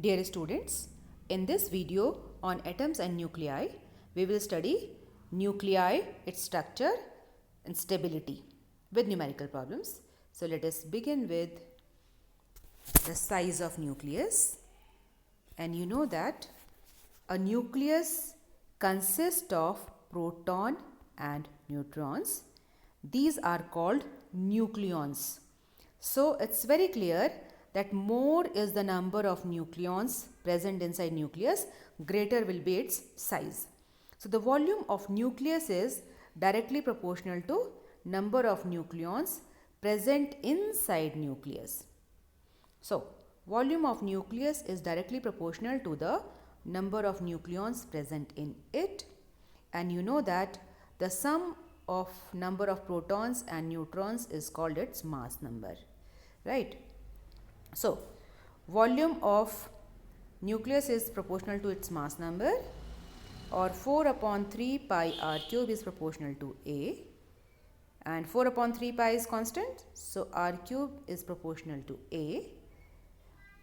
Dear students, in this video on atoms and nuclei, we will study nuclei, its structure and stability with numerical problems. So let us begin with the size of nucleus. And you know that a nucleus consists of proton and neutrons. These are called nucleons. So it's very clear that more is the number of nucleons present inside nucleus, greater will be its size. So the volume of nucleus is directly proportional to number of nucleons present inside nucleus. So volume of nucleus is directly proportional to the number of nucleons present in it, and you know that the sum of number of protons and neutrons is called its mass number, right? So volume of nucleus is proportional to its mass number, or 4 upon 3 pi r cube is proportional to A, and 4 upon 3 pi is constant, so r cube is proportional to A,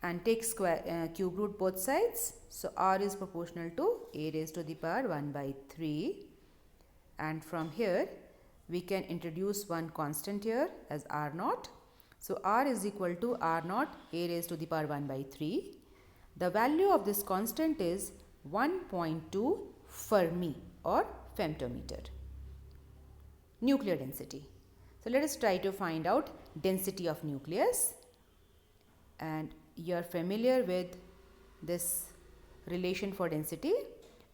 and take square cube root both sides, so r is proportional to a raised to the power 1 by 3, and from here we can introduce one constant here as r naught. So r is equal to r naught a raised to the power 1 by 3. The value of this constant is 1.2 Fermi or femtometer. Nuclear density. So let us try to find out density of nucleus, and you are familiar with this relation for density.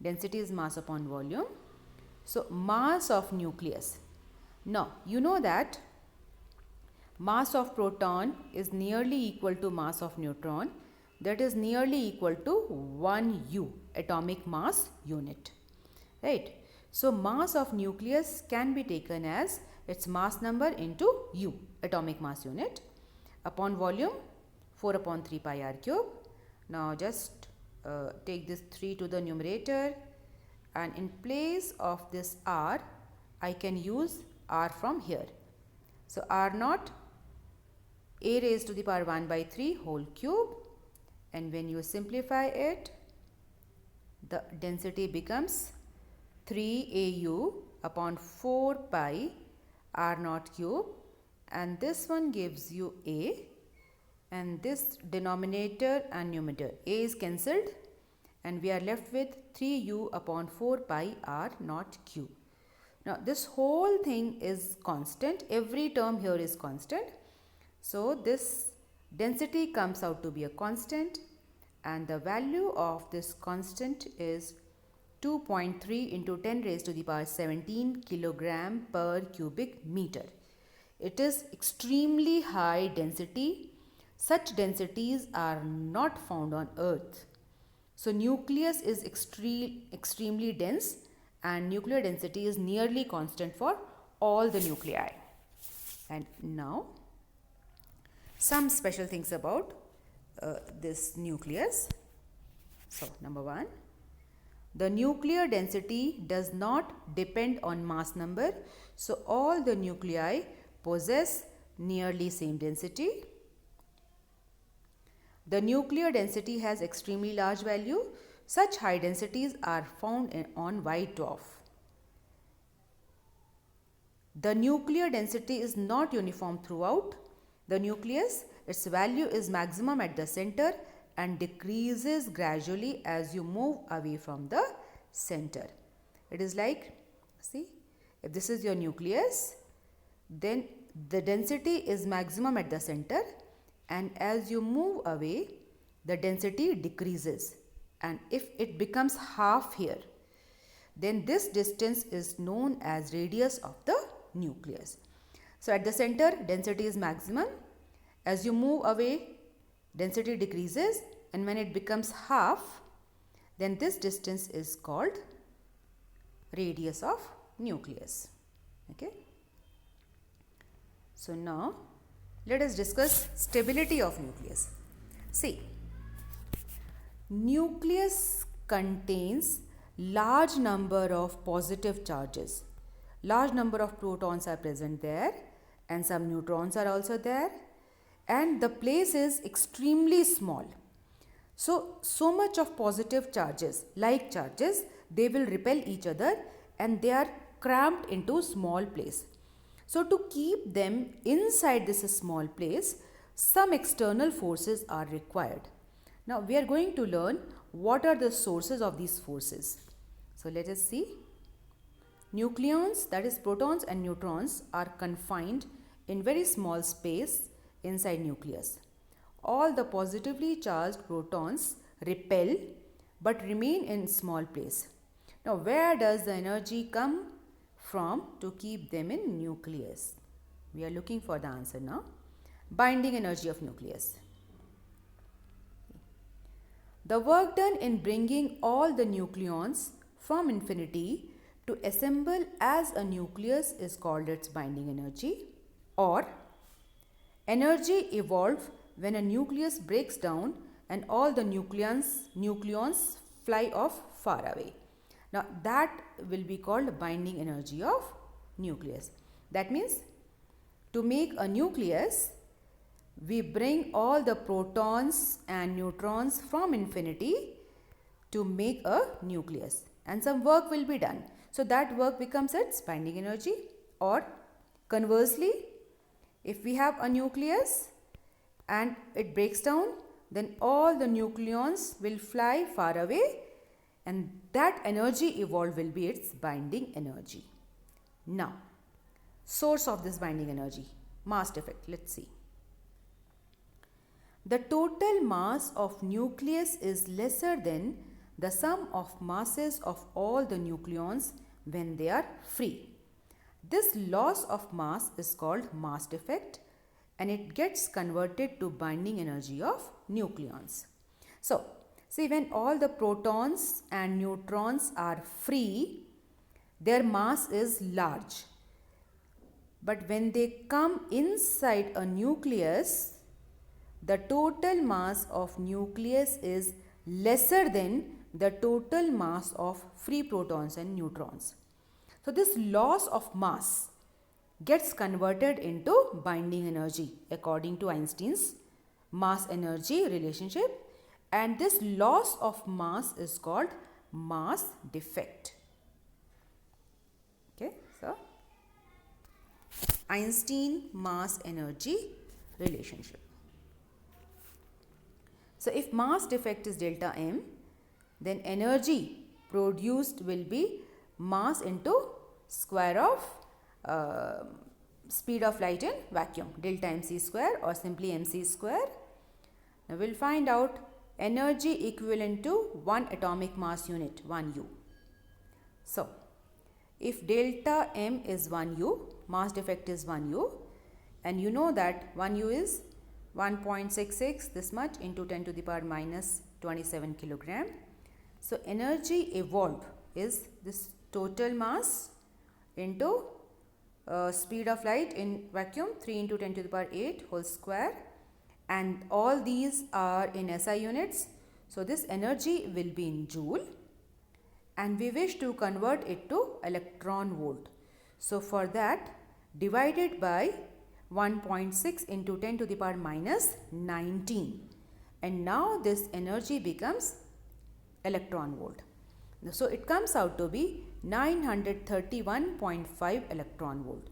Density is mass upon volume. So mass of nucleus. Now you know that mass of proton is nearly equal to mass of neutron, that is nearly equal to 1 U, atomic mass unit, right? So mass of nucleus can be taken as its mass number into U, atomic mass unit, upon volume 4 upon 3 pi r cube. Now just take this 3 to the numerator, and in place of this r I can use r from here. So r naught a raised to the power 1 by 3 whole cube, and when you simplify it, the density becomes 3 AU upon 4 pi r naught cube, and this one gives you A, and this denominator and numerator A is cancelled, and we are left with 3U upon 4 pi r naught cube. Now this whole thing is constant, every term here is constant. So this density comes out to be a constant, and the value of this constant is 2.3 into 10 raised to the power 17 kilogram per cubic meter. It is extremely high density. Such densities are not found on earth. So nucleus is extremely dense, and nuclear density is nearly constant for all the nuclei. And now some special things about this nucleus. So number 1, the nuclear density does not depend on mass number. So all the nuclei possess nearly same density. The nuclear density has extremely large value. Such high densities are found on white dwarf. The nuclear density is not uniform throughout the nucleus. Its value is maximum at the center and decreases gradually as you move away from the center. It is like, see, if this is your nucleus, then the density is maximum at the center, and as you move away, the density decreases, and if it becomes half here, then this distance is known as radius of the nucleus. So at the center, density is maximum. As you move away, density decreases, and when it becomes half, then this distance is called radius of nucleus. Okay. So now let us discuss stability of nucleus. See, nucleus contains large number of positive charges. Large number of protons are present there, and some neutrons are also there, and the place is extremely small. So much of positive charges, like charges, they will repel each other and they are cramped into small place. So to keep them inside this small place, some external forces are required. Now we are going to learn what are the sources of these forces. So let us see. Nucleons, that is protons and neutrons, are confined in very small space inside nucleus. All the positively charged protons repel but remain in small place. Now where does the energy come from to keep them in nucleus? We are looking for the answer now. Binding energy of nucleus. The work done in bringing all the nucleons from infinity to assemble as a nucleus is called its binding energy, or energy evolved when a nucleus breaks down and all the nucleons fly off far away. Now that will be called binding energy of nucleus. That means to make a nucleus, we bring all the protons and neutrons from infinity to make a nucleus, and some work will be done. So that work becomes its binding energy. Or conversely, if we have a nucleus and it breaks down, then all the nucleons will fly far away and that energy evolved will be its binding energy. Now, source of this binding energy, mass defect. Let's see. The total mass of nucleus is lesser than the sum of masses of all the nucleons when they are free. This loss of mass is called mass defect and it gets converted to binding energy of nucleons. So, see, when all the protons and neutrons are free, their mass is large. But when they come inside a nucleus, the total mass of nucleus is lesser than the total mass of free protons and neutrons. So this loss of mass gets converted into binding energy according to Einstein's mass energy relationship, and this loss of mass is called mass defect. Okay, so Einstein mass energy relationship. So if mass defect is delta m, then energy produced will be mass into square of speed of light in vacuum, delta mc square or simply mc square. Now we will find out energy equivalent to 1 atomic mass unit, 1 U. So if delta m is 1 U, mass defect is 1 U, and you know that 1 U is 1.66 this much into 10 to the power minus 27 kilogram. So energy evolved is this total mass into speed of light in vacuum, 3 into 10 to the power 8 whole square, and all these are in SI units. So this energy will be in joule and we wish to convert it to electron volt. So for that, divided by 1.6 into 10 to the power minus 19, and now this energy becomes electron volt. So it comes out to be 931.5 electron volt.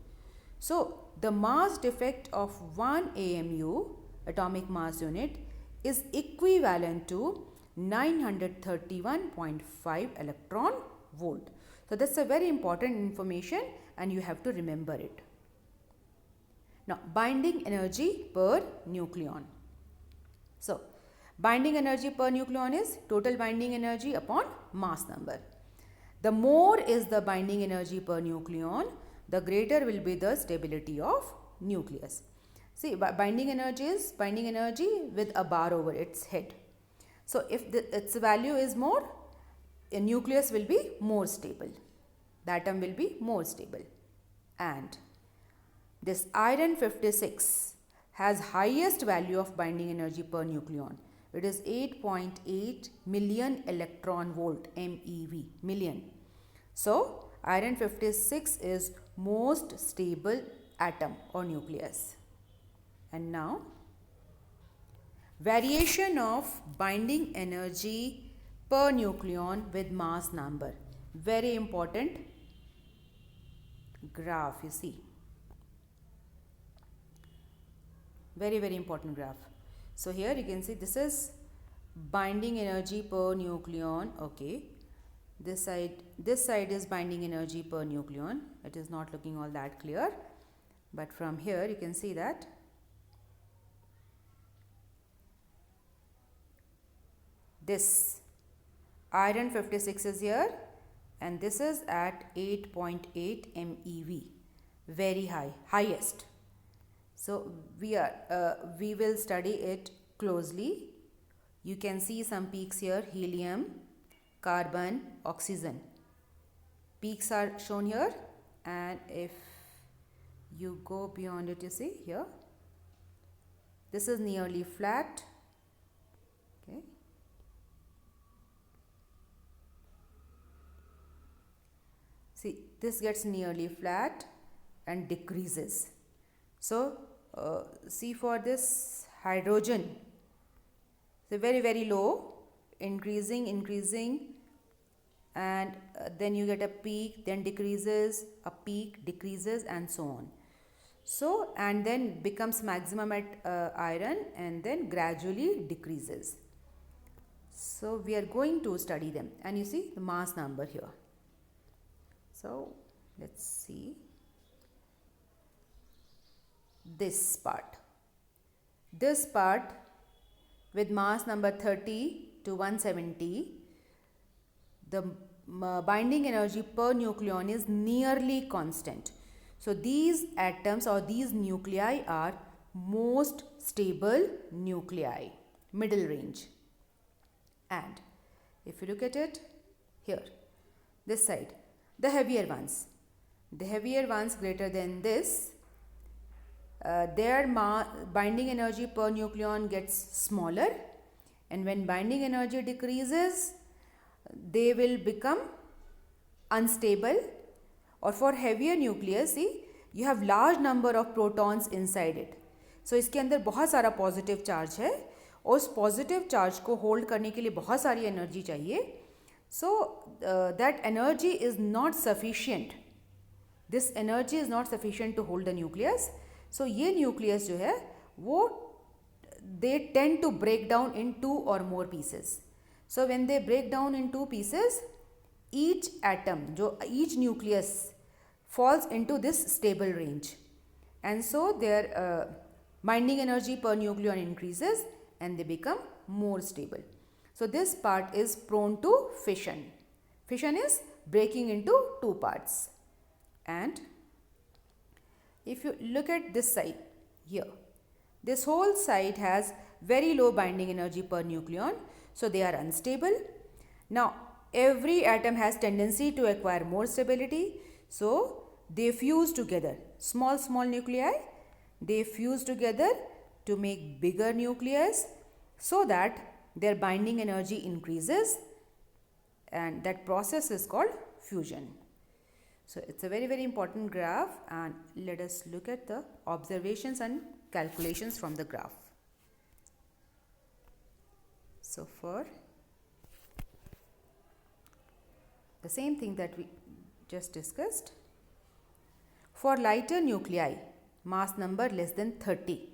So the mass defect of 1 AMU, atomic mass unit, is equivalent to 931.5 electron volt. So that's a very important information and you have to remember it. Now binding energy per nucleon. So binding energy per nucleon is total binding energy upon mass number. The more is the binding energy per nucleon, the greater will be the stability of nucleus. See, binding energy is binding energy with a bar over its head. So if its value is more, a nucleus will be more stable. The atom will be more stable. And this iron 56 has highest value of binding energy per nucleon. It is 8.8 million electron volt, MeV, million. So iron 56 is most stable atom or nucleus. And now variation of binding energy per nucleon with mass number. Very important graph, you see. Very important graph. So here you can see this is binding energy per nucleon. Okay, this side is binding energy per nucleon. It is not looking all that clear, but from here you can see that this iron 56 is here and this is at 8.8 MeV, very high, highest. So we will study it closely. You can see some peaks here: helium, carbon, oxygen. Peaks are shown here, and if you go beyond it, you see here, this is nearly flat. Okay. See, this gets nearly flat and decreases. So, see for this hydrogen, so very low, increasing, and then you get a peak, then decreases, a peak, decreases, and so on. So, and then becomes maximum at iron and then gradually decreases. So, we are going to study them, and you see the mass number here. So, let's see this part. This part with mass number 30 to 170, the binding energy per nucleon is nearly constant. So, these atoms or these nuclei are most stable nuclei, middle range. And if you look at it here, this side, the heavier ones greater than this, their binding energy per nucleon gets smaller, and when binding energy decreases, they will become unstable. और for heavier nucleus, see, you have large number of protons inside it. So इसके अंदर बहुत सारा positive charge है और उस positive charge को hold करने के लिए बहुत सारी energy चाहिए. So that energy is not sufficient. This energy is not sufficient to hold the nucleus. So ये nucleus जो है वो they tend to break down in 2 or more pieces. So when they break down in 2 pieces, each atom, each nucleus falls into this stable range, and so their binding energy per nucleon increases and they become more stable. So this part is prone to fission. Fission is breaking into 2 parts. And if you look at this side here, this whole side has very low binding energy per nucleon, so they are unstable. Now every atom has tendency to acquire more stability, so they fuse together. Small nuclei, they fuse together to make bigger nucleus so that their binding energy increases, and that process is called fusion. So it's a very important graph, and let us look at the observations and calculations from the graph. So for the same thing that we just discussed, for lighter nuclei, mass number less than 30,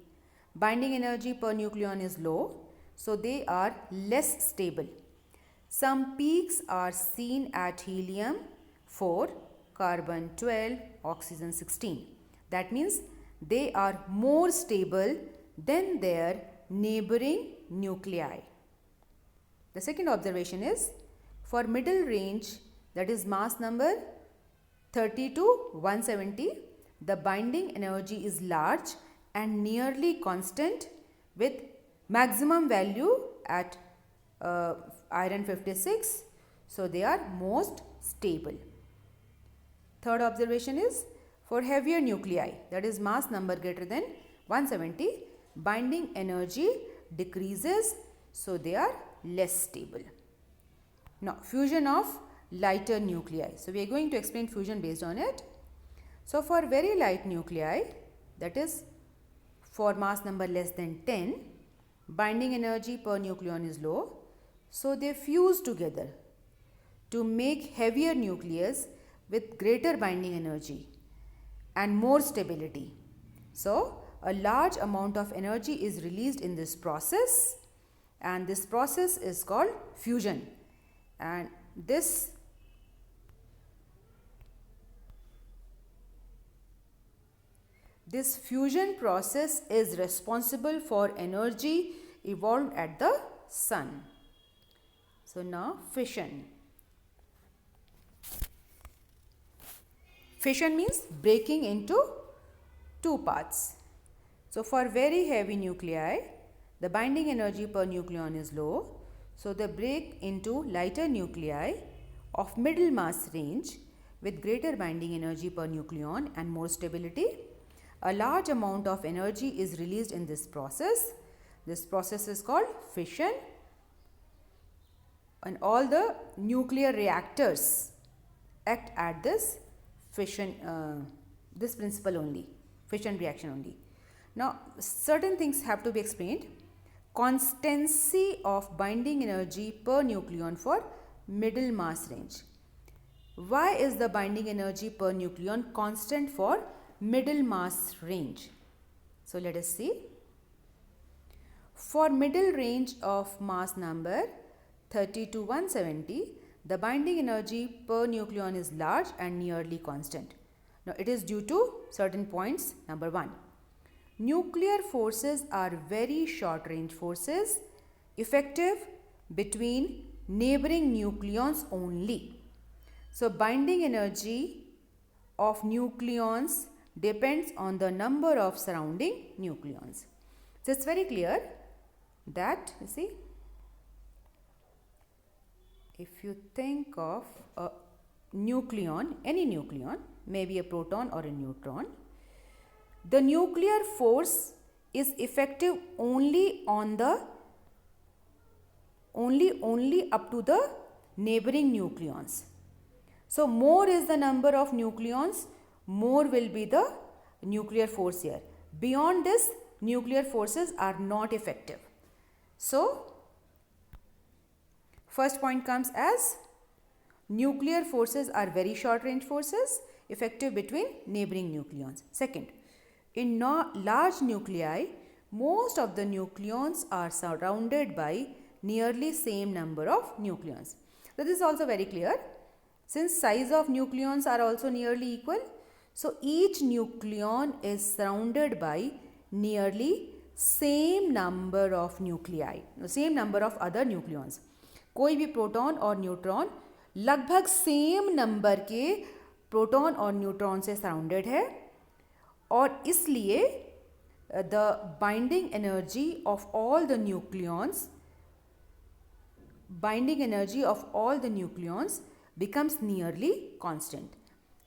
binding energy per nucleon is low, so they are less stable. Some peaks are seen at helium 4, carbon 12, oxygen 16. That means they are more stable than their neighboring nuclei. The second observation is for middle range, that is mass number 30 to 170, the binding energy is large and nearly constant with maximum value at iron 56, so they are most stable. Third observation is for heavier nuclei, that is mass number greater than 170, binding energy decreases, so they are less stable. Now fusion of lighter nuclei. So we are going to explain fusion based on it. So for very light nuclei, that is for mass number less than 10, binding energy per nucleon is low, so they fuse together to make heavier nucleus with greater binding energy and more stability. So, a large amount of energy is released in this process, and this process is called fusion. And this fusion process is responsible for energy evolved at the sun. So now fission. Fission means breaking into two parts. So for very heavy nuclei, the binding energy per nucleon is low. So they break into lighter nuclei of middle mass range with greater binding energy per nucleon and more stability. A large amount of energy is released in this process. This process is called fission, and all the nuclear reactors act at this fission, this principle only, fission reaction only. Now, certain things have to be explained. Constancy of binding energy per nucleon for middle mass range. Why is the binding energy per nucleon constant for middle mass range? So let us see. For middle range of mass number 30 to 170, the binding energy per nucleon is large and nearly constant. Now it is due to certain points. Number 1, nuclear forces are very short range forces, effective between neighboring nucleons only. So binding energy of nucleons depends on the number of surrounding nucleons. So it's very clear that, you see, if you think of a nucleon, any nucleon, maybe a proton or a neutron, the nuclear force is effective only on the only up to the neighboring nucleons. So more is the number of nucleons, more will be the nuclear force here. Beyond this, nuclear forces are not effective. So first point comes as nuclear forces are very short range forces, effective between neighboring nucleons. Second, in large nuclei, most of the nucleons are surrounded by nearly same number of nucleons. So this is also very clear. Since size of nucleons are also nearly equal, so each nucleon is surrounded by nearly same number of nuclei, same number of other nucleons. कोई भी proton और neutron लगभग same number के proton और neutron से surrounded है, और इसलिए the binding energy of all the nucleons becomes nearly constant,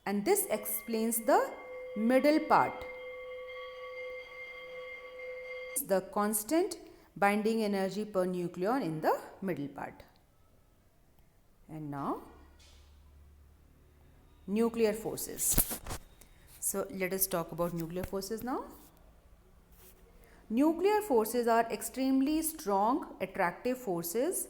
and this explains the middle part, the constant binding energy per nucleon in the middle part. And now nuclear forces. So let us talk about nuclear forces now. Nuclear forces are extremely strong attractive forces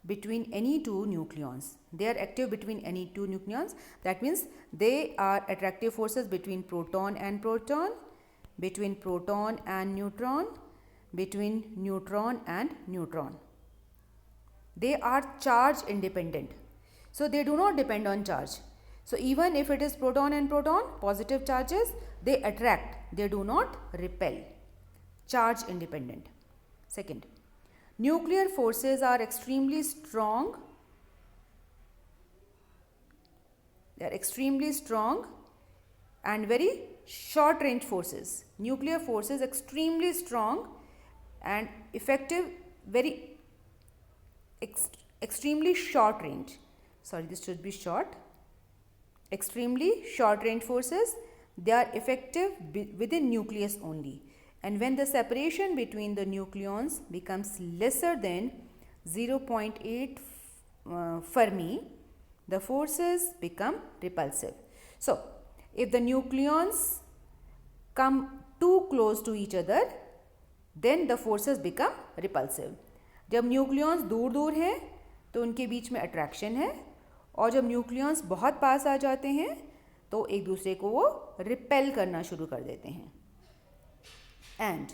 between any two nucleons. They are active between any two nucleons. That means they are attractive forces between proton and proton, between proton and neutron, between neutron and neutron. They are charge independent. So they do not depend on charge. So even if it is proton and proton, positive charges, they attract, they do not repel. Charge independent. Second, nuclear forces are extremely strong. They are extremely strong and very short range forces. Nuclear forces extremely strong and effective, very extremely short range. Sorry, this should be short. Extremely short range forces. They are effective within nucleus only. And when the separation between the nucleons becomes lesser than 0.8 Fermi, the forces become repulsive. So, if the nucleons come too close to each other, then the forces become repulsive. जब nucleons दूर दूर हैं तो उनके बीच में attraction है, और जब न्यूक्लियॉन्स बहुत पास आ जाते हैं तो एक दूसरे को वो रिपेल करना शुरू कर देते हैं. And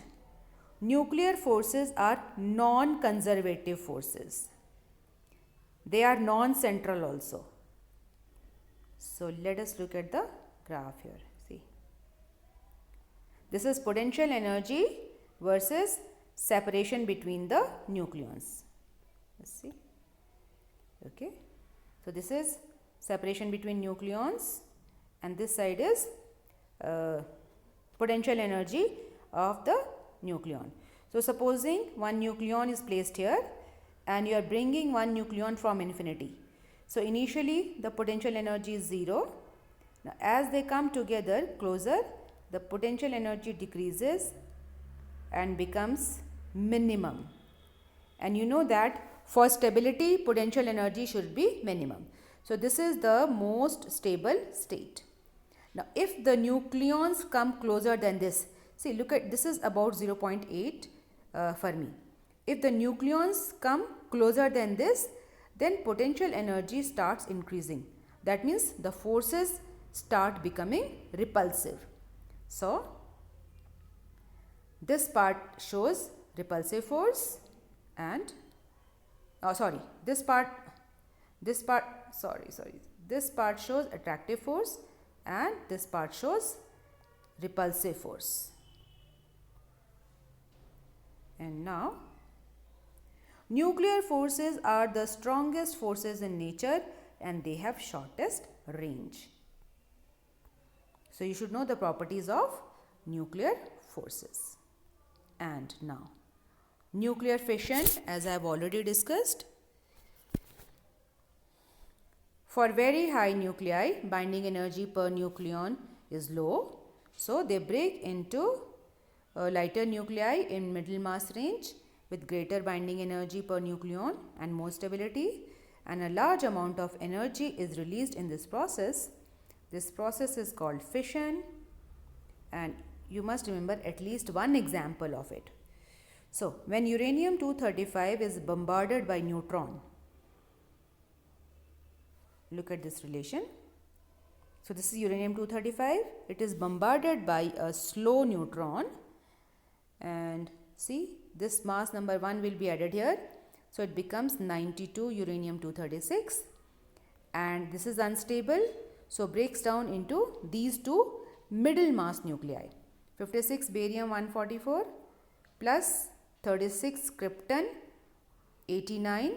nuclear forces are non conservative forces. They are non-central also. So let us look at the graph here. See, this is potential energy versus separation between the nucleons. Let's see. Okay. So this is separation between nucleons, and this side is potential energy of the nucleon. So supposing one nucleon is placed here, and you are bringing one nucleon from infinity. So initially the potential energy is 0. Now as they come together closer, the potential energy decreases and becomes minimum. And you know that for stability potential energy should be minimum. So this is the most stable state. Now if the nucleons come closer than this, see, look at this is about 0.8 Fermi. If the nucleons come closer than this, then potential energy starts increasing. That means the forces start becoming repulsive. So this part shows repulsive force, and this part shows attractive force, and this part shows repulsive force. And now nuclear forces are the strongest forces in nature, and they have shortest range. So you should know the properties of nuclear forces. And now nuclear fission, as I have already discussed. For very high nuclei, binding energy per nucleon is low, so they break into lighter nuclei in middle mass range with greater binding energy per nucleon and more stability, and a large amount of energy is released in this process. This process is called fission, and you must remember at least one example of it. So when uranium-235 is bombarded by neutron, look at this relation. So this is uranium-235, it is bombarded by a slow neutron, and see, this mass number 1 will be added here. So it becomes 92 uranium-236, and this is unstable, so breaks down into these two middle mass nuclei, 56 barium-144 plus 36 krypton 89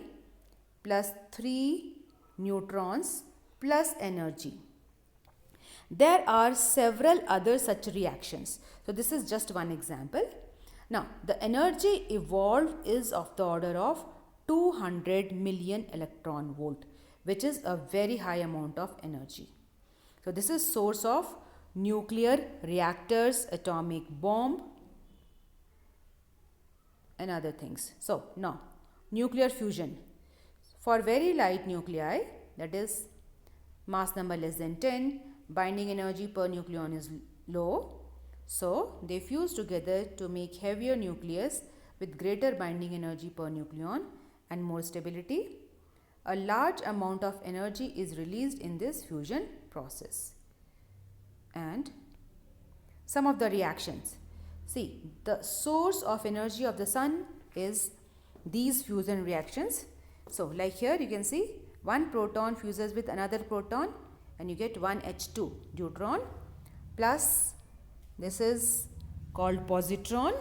plus 3 neutrons plus energy. There are several other such reactions. So this is just one example. Now the energy evolved is of the order of 200 million electron volt, which is a very high amount of energy. So this is source of nuclear reactors, atomic bomb and other things. So now nuclear fusion. For very light nuclei, that is mass number less than 10, binding energy per nucleon is low. So they fuse together to make heavier nucleus with greater binding energy per nucleon and more stability. A large amount of energy is released in this fusion process. And some of the reactions. See, the source of energy of the sun is these fusion reactions. So like here you can see one proton fuses with another proton and you get one H2 deuteron, plus this is called positron,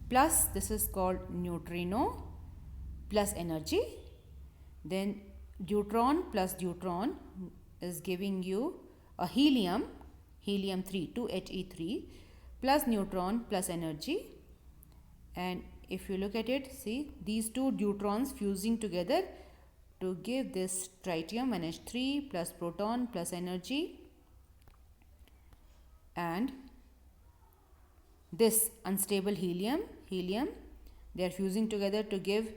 plus this is called neutrino, plus energy. Then deuteron plus deuteron is giving you a helium 3, 2He3, plus neutron plus energy. And if you look at it, see these two deuterons fusing together to give this tritium 1H3 plus proton plus energy, and this unstable helium, they are fusing together to give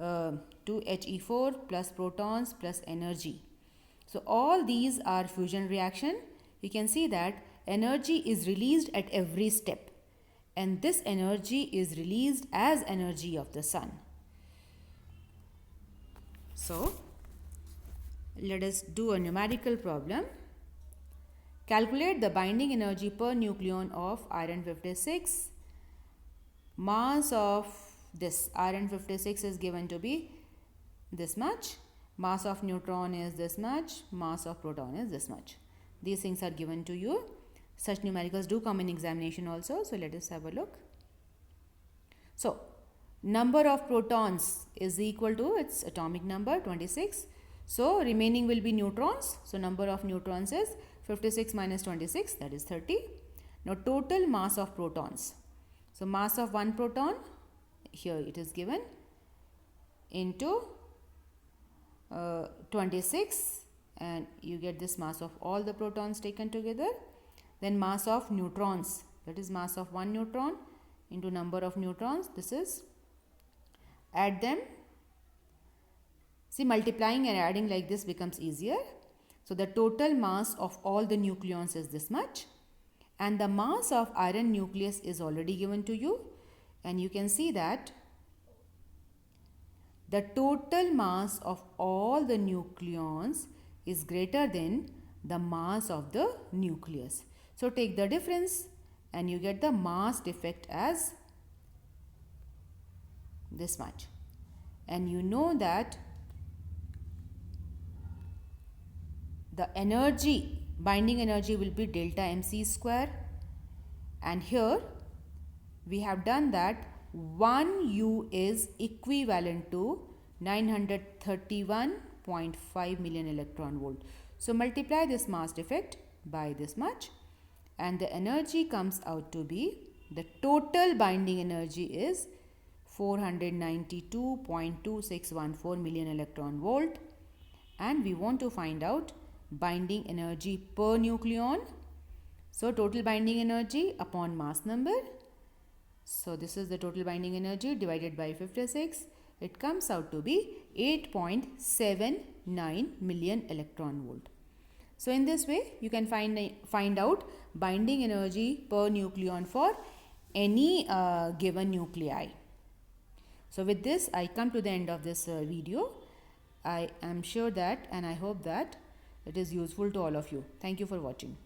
2He4 plus protons plus energy. So all these are fusion reaction. You can see that energy is released at every step. and this energy is released as energy of the sun. So, let us do a numerical problem. Calculate the binding energy per nucleon of iron 56. Mass of this iron 56 is given to be this much. Mass of neutron is this much. Mass of proton is this much. These things are given to you. Such numericals do come in examination also. So, let us have a look. So, number of protons is equal to its atomic number 26. So, remaining will be neutrons. So, number of neutrons is 56 minus 26, that is 30. Now, total mass of protons. So, mass of one proton, here it is given, into 26, and you get this mass of all the protons taken together. Then mass of neutrons, that is mass of one neutron into number of neutrons. This is, add them. See, multiplying and adding like this becomes easier. So, the total mass of all the nucleons is this much, and the mass of iron nucleus is already given to you, and you can see that the total mass of all the nucleons is greater than the mass of the nucleus. So, take the difference and you get the mass defect as this much, and you know that the energy, binding energy will be delta mc square, and here we have done that 1 U is equivalent to 931.5 million electron volt. So, multiply this mass defect by this much, and the energy comes out to be, the total binding energy is 492.2614 million electron volt, and we want to find out binding energy per nucleon. So, total binding energy upon mass number. So, this is the total binding energy divided by 56. It comes out to be 8.79 million electron volt. So, in this way you can find out binding energy per nucleon for any given nuclei. So, with this I come to the end of this video. I am sure that, and I hope that it is useful to all of you. Thank you for watching.